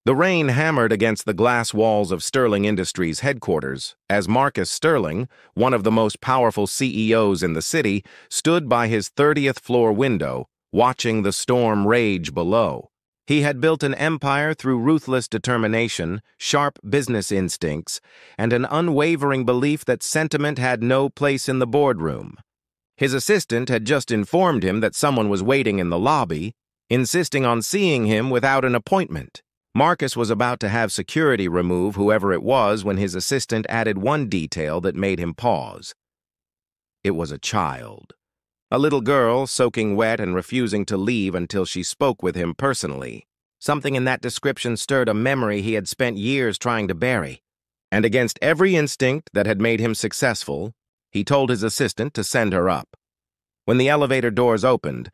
The rain hammered against the glass walls of Sterling Industries headquarters as Marcus Sterling, one of the most powerful CEOs in the city, stood by his 30th floor window, watching the storm rage below. He had built an empire through ruthless determination, sharp business instincts, and an unwavering belief that sentiment had no place in the boardroom. His assistant had just informed him that someone was waiting in the lobby, insisting on seeing him without an appointment. Marcus was about to have security remove whoever it was when his assistant added one detail that made him pause. It was a child. A little girl soaking wet and refusing to leave until she spoke with him personally. Something in that description stirred a memory he had spent years trying to bury. And against every instinct that had made him successful, he told his assistant to send her up. When the elevator doors opened,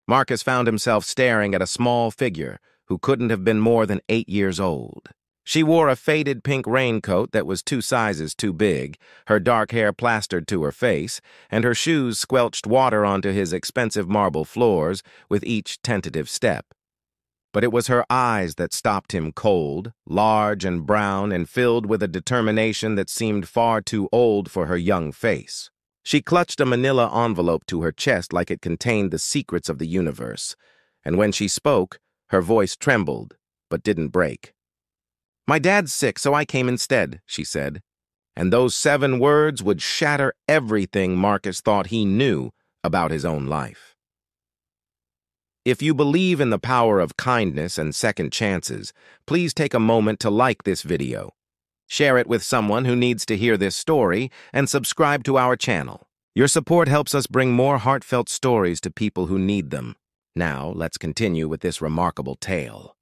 Marcus found himself staring at a small figure who couldn't have been more than 8 years old. She wore a faded pink raincoat that was 2 sizes too big, her dark hair plastered to her face, and her shoes squelched water onto his expensive marble floors with each tentative step. But it was her eyes that stopped him cold, large and brown and filled with a determination that seemed far too old for her young face. She clutched a manila envelope to her chest like it contained the secrets of the universe, and when she spoke, her voice trembled, but didn't break. "My dad's sick, so I came instead," she said. And those 7 words would shatter everything Marcus thought he knew about his own life. If you believe in the power of kindness and second chances, please take a moment to like this video. Share it with someone who needs to hear this story, and subscribe to our channel. Your support helps us bring more heartfelt stories to people who need them. Now, let's continue with this remarkable tale.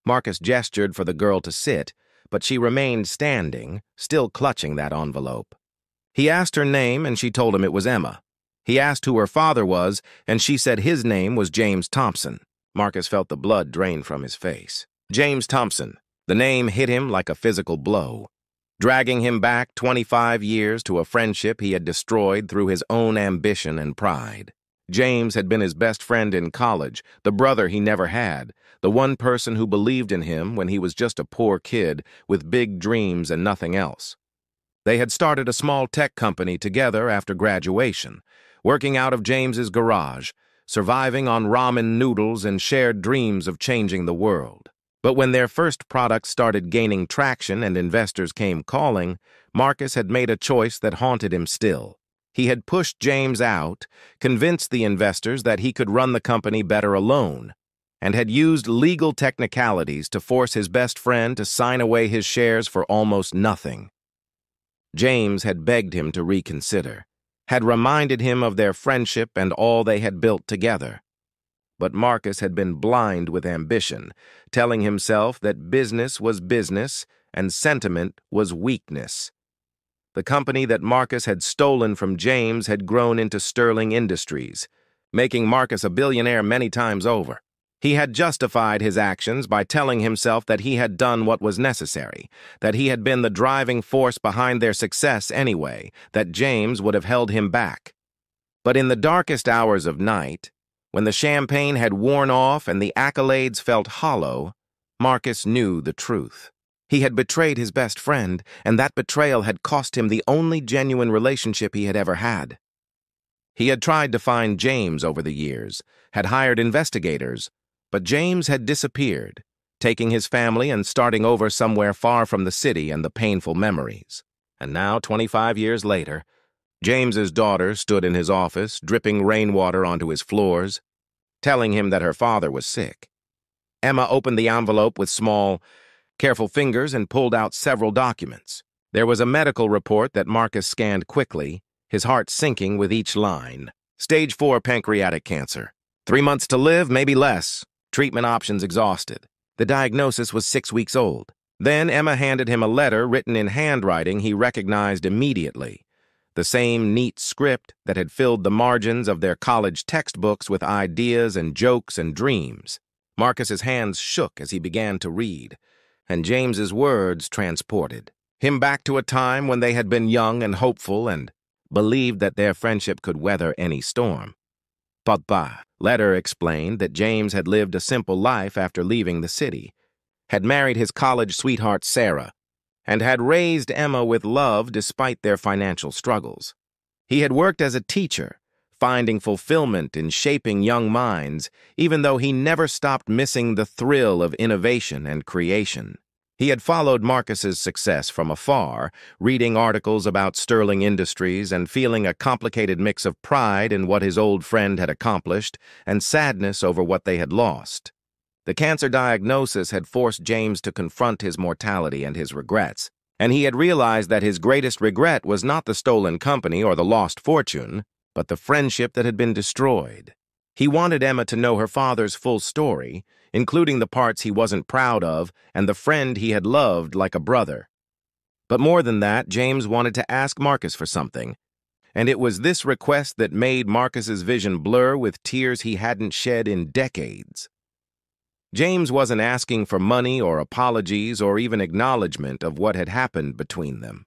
Marcus gestured for the girl to sit, but she remained standing, still clutching that envelope. He asked her name, and she told him it was Emma. He asked who her father was, and she said his name was James Thompson. Marcus felt the blood drain from his face. James Thompson. The name hit him like a physical blow, dragging him back 25 years to a friendship he had destroyed through his own ambition and pride. James had been his best friend in college, the brother he never had, the one person who believed in him when he was just a poor kid with big dreams and nothing else. They had started a small tech company together after graduation, working out of James's garage, surviving on ramen noodles and shared dreams of changing the world. But when their first product started gaining traction and investors came calling, Marcus had made a choice that haunted him still. He had pushed James out, convinced the investors that he could run the company better alone, and had used legal technicalities to force his best friend to sign away his shares for almost nothing. James had begged him to reconsider, had reminded him of their friendship and all they had built together. But Marcus had been blind with ambition, telling himself that business was business and sentiment was weakness. The company that Marcus had stolen from James had grown into Sterling Industries, making Marcus a billionaire many times over. He had justified his actions by telling himself that he had done what was necessary, that he had been the driving force behind their success anyway, that James would have held him back. But in the darkest hours of night, when the champagne had worn off and the accolades felt hollow, Marcus knew the truth. He had betrayed his best friend, and that betrayal had cost him the only genuine relationship he had ever had. He had tried to find James over the years, had hired investigators, but James had disappeared, taking his family and starting over somewhere far from the city and the painful memories. And now, 25 years later, James's daughter stood in his office, dripping rainwater onto his floors, telling him that her father was sick. Emma opened the envelope with small, careful fingers and pulled out several documents. There was a medical report that Marcus scanned quickly, his heart sinking with each line. Stage 4 pancreatic cancer. 3 months to live, maybe less. Treatment options exhausted. The diagnosis was 6 weeks old. Then Emma handed him a letter written in handwriting he recognized immediately. The same neat script that had filled the margins of their college textbooks with ideas and jokes and dreams. Marcus's hands shook as he began to read, and James's words transported him back to a time when they had been young and hopeful and believed that their friendship could weather any storm. Papa letter explained that James had lived a simple life after leaving the city. had married his college sweetheart Sarah, and had raised Emma with love despite their financial struggles. He had worked as a teacher, finding fulfillment in shaping young minds, even though he never stopped missing the thrill of innovation and creation. He had followed Marcus's success from afar, reading articles about Sterling Industries and feeling a complicated mix of pride in what his old friend had accomplished and sadness over what they had lost. The cancer diagnosis had forced James to confront his mortality and his regrets, and he had realized that his greatest regret was not the stolen company or the lost fortune, but the friendship that had been destroyed. He wanted Emma to know her father's full story, including the parts he wasn't proud of and the friend he had loved like a brother. But more than that, James wanted to ask Marcus for something, and it was this request that made Marcus's vision blur with tears he hadn't shed in decades. James wasn't asking for money or apologies or even acknowledgement of what had happened between them.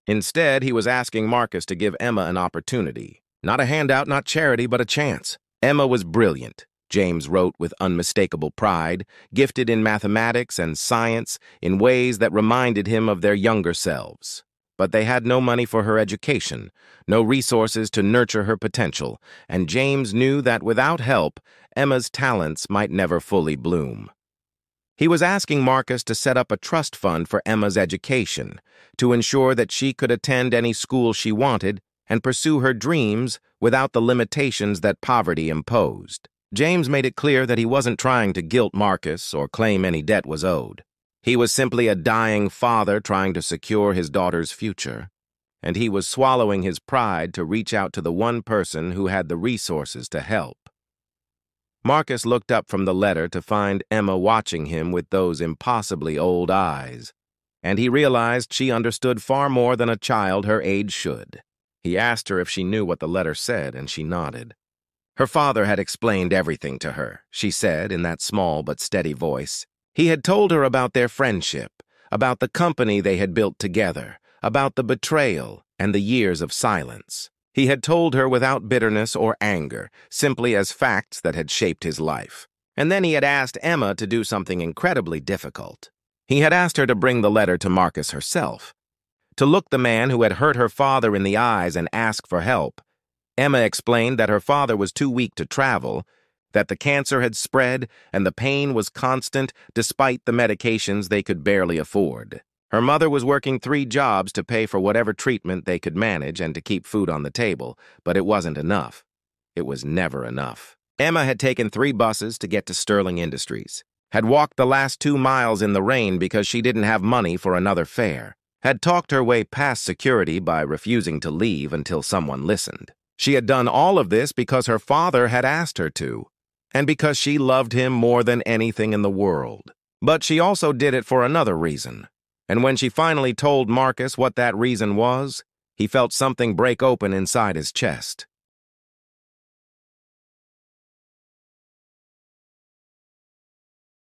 Instead, he was asking Marcus to give Emma an opportunity. Not a handout, not charity, but a chance. Emma was brilliant, James wrote with unmistakable pride, gifted in mathematics and science in ways that reminded him of their younger selves. But they had no money for her education, no resources to nurture her potential, and James knew that without help, Emma's talents might never fully bloom. He was asking Marcus to set up a trust fund for Emma's education, to ensure that she could attend any school she wanted and pursue her dreams without the limitations that poverty imposed. James made it clear that he wasn't trying to guilt Marcus or claim any debt was owed. He was simply a dying father trying to secure his daughter's future, and he was swallowing his pride to reach out to the one person who had the resources to help. Marcus looked up from the letter to find Emma watching him with those impossibly old eyes, and he realized she understood far more than a child her age should. He asked her if she knew what the letter said, and she nodded. Her father had explained everything to her, she said in that small but steady voice. He had told her about their friendship, about the company they had built together, about the betrayal and the years of silence. He had told her without bitterness or anger, simply as facts that had shaped his life. And then he had asked Emma to do something incredibly difficult. He had asked her to bring the letter to Marcus herself, to look the man who had hurt her father in the eyes and ask for help. Emma explained that her father was too weak to travel, that the cancer had spread and the pain was constant despite the medications they could barely afford. Her mother was working 3 jobs to pay for whatever treatment they could manage and to keep food on the table, but it wasn't enough. It was never enough. Emma had taken 3 buses to get to Sterling Industries, had walked the last 2 miles in the rain because she didn't have money for another fare, had talked her way past security by refusing to leave until someone listened. She had done all of this because her father had asked her to, and because she loved him more than anything in the world. But she also did it for another reason. And when she finally told Marcus what that reason was, he felt something break open inside his chest.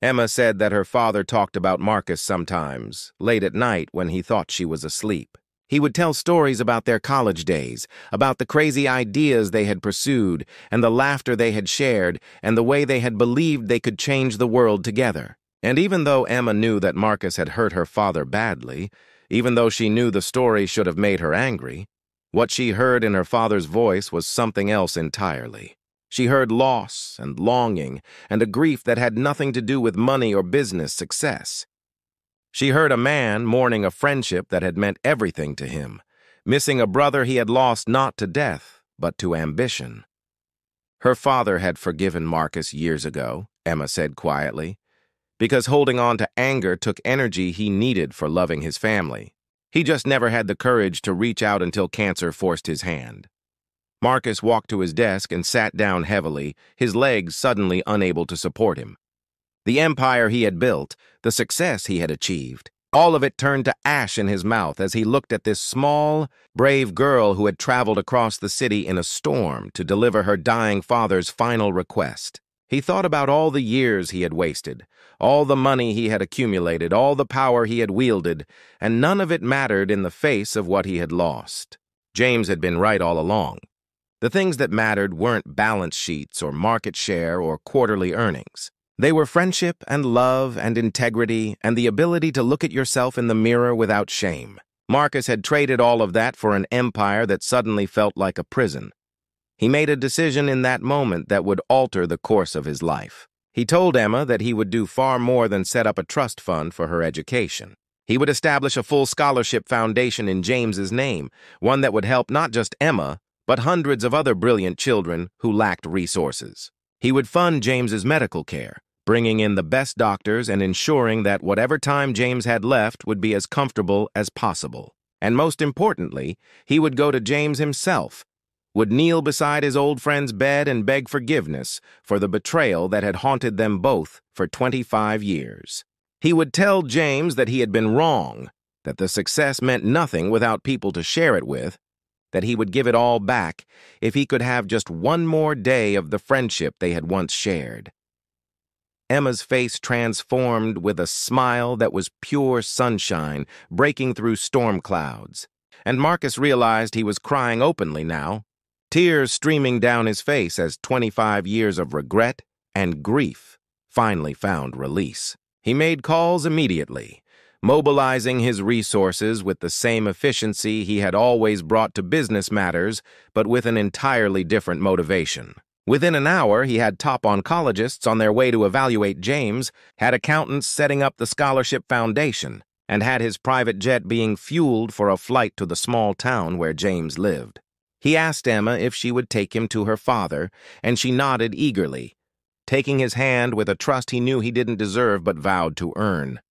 Emma said that her father talked about Marcus sometimes, late at night when he thought she was asleep. He would tell stories about their college days, about the crazy ideas they had pursued, and the laughter they had shared, and the way they had believed they could change the world together. And even though Emma knew that Marcus had hurt her father badly, even though she knew the story should have made her angry, what she heard in her father's voice was something else entirely. She heard loss and longing and a grief that had nothing to do with money or business success. She heard a man mourning a friendship that had meant everything to him, missing a brother he had lost not to death, but to ambition. Her father had forgiven Marcus years ago, Emma said quietly, because holding on to anger took energy he needed for loving his family. He just never had the courage to reach out until cancer forced his hand. Marcus walked to his desk and sat down heavily, his legs suddenly unable to support him. The empire he had built, the success he had achieved, all of it turned to ash in his mouth as he looked at this small, brave girl who had traveled across the city in a storm to deliver her dying father's final request. He thought about all the years he had wasted, all the money he had accumulated, all the power he had wielded, and none of it mattered in the face of what he had lost. James had been right all along. The things that mattered weren't balance sheets or market share or quarterly earnings. They were friendship and love and integrity and the ability to look at yourself in the mirror without shame. Marcus had traded all of that for an empire that suddenly felt like a prison. He made a decision in that moment that would alter the course of his life. He told Emma that he would do far more than set up a trust fund for her education. He would establish a full scholarship foundation in James's name, one that would help not just Emma, but hundreds of other brilliant children who lacked resources. He would fund James's medical care, bringing in the best doctors and ensuring that whatever time James had left would be as comfortable as possible. And most importantly, he would go to James himself, would kneel beside his old friend's bed and beg forgiveness for the betrayal that had haunted them both for 25 years. He would tell James that he had been wrong, that the success meant nothing without people to share it with, that he would give it all back if he could have just one more day of the friendship they had once shared. Emma's face transformed with a smile that was pure sunshine breaking through storm clouds, and Marcus realized he was crying openly now, tears streaming down his face as 25 years of regret and grief finally found release. He made calls immediately, mobilizing his resources with the same efficiency he had always brought to business matters, but with an entirely different motivation. Within an hour, he had top oncologists on their way to evaluate James, had accountants setting up the scholarship foundation, and had his private jet being fueled for a flight to the small town where James lived. He asked Emma if she would take him to her father, and she nodded eagerly, taking his hand with a trust he knew he didn't deserve but vowed to earn.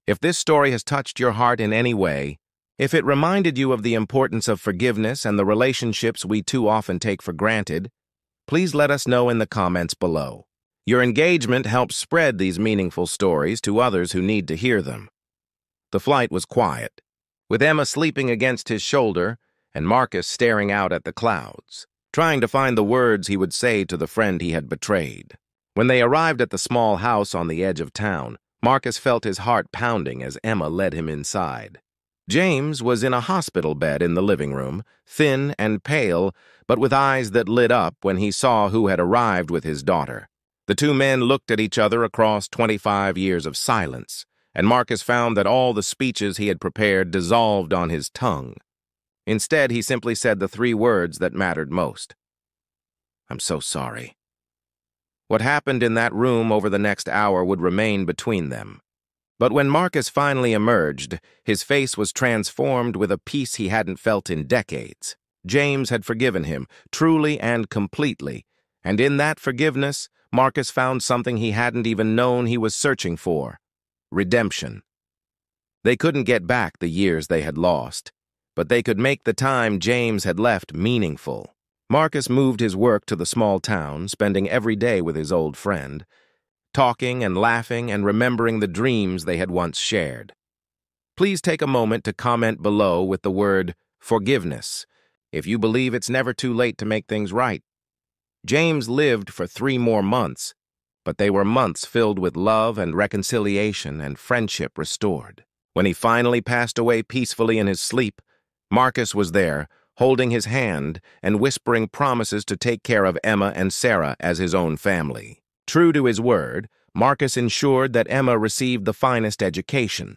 If this story has touched your heart in any way, if it reminded you of the importance of forgiveness and the relationships we too often take for granted, please let us know in the comments below. Your engagement helps spread these meaningful stories to others who need to hear them. The flight was quiet, with Emma sleeping against his shoulder and Marcus staring out at the clouds, trying to find the words he would say to the friend he had betrayed. When they arrived at the small house on the edge of town, Marcus felt his heart pounding as Emma led him inside. James was in a hospital bed in the living room, thin and pale, but with eyes that lit up when he saw who had arrived with his daughter. The two men looked at each other across 25 years of silence, and Marcus found that all the speeches he had prepared dissolved on his tongue. Instead, he simply said the three words that mattered most. "I'm so sorry." What happened in that room over the next hour would remain between them. But when Marcus finally emerged, his face was transformed with a peace he hadn't felt in decades. James had forgiven him, truly and completely, and in that forgiveness, Marcus found something he hadn't even known he was searching for: redemption. They couldn't get back the years they had lost, but they could make the time James had left meaningful. Marcus moved his work to the small town, spending every day with his old friend, talking and laughing and remembering the dreams they had once shared. Please take a moment to comment below with the word forgiveness if you believe it's never too late to make things right. James lived for 3 more months, but they were months filled with love and reconciliation and friendship restored. When he finally passed away peacefully in his sleep, Marcus was there, holding his hand and whispering promises to take care of Emma and Sarah as his own family. True to his word, Marcus ensured that Emma received the finest education,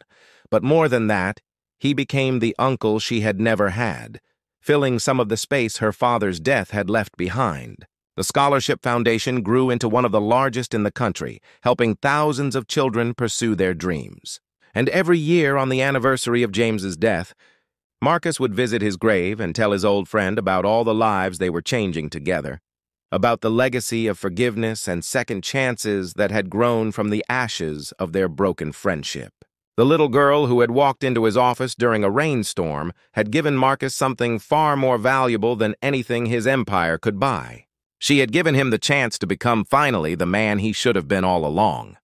but more than that, he became the uncle she had never had, filling some of the space her father's death had left behind. The Scholarship Foundation grew into one of the largest in the country, helping thousands of children pursue their dreams. And every year on the anniversary of James's death, Marcus would visit his grave and tell his old friend about all the lives they were changing together, about the legacy of forgiveness and second chances that had grown from the ashes of their broken friendship. The little girl who had walked into his office during a rainstorm had given Marcus something far more valuable than anything his empire could buy. She had given him the chance to become finally the man he should have been all along.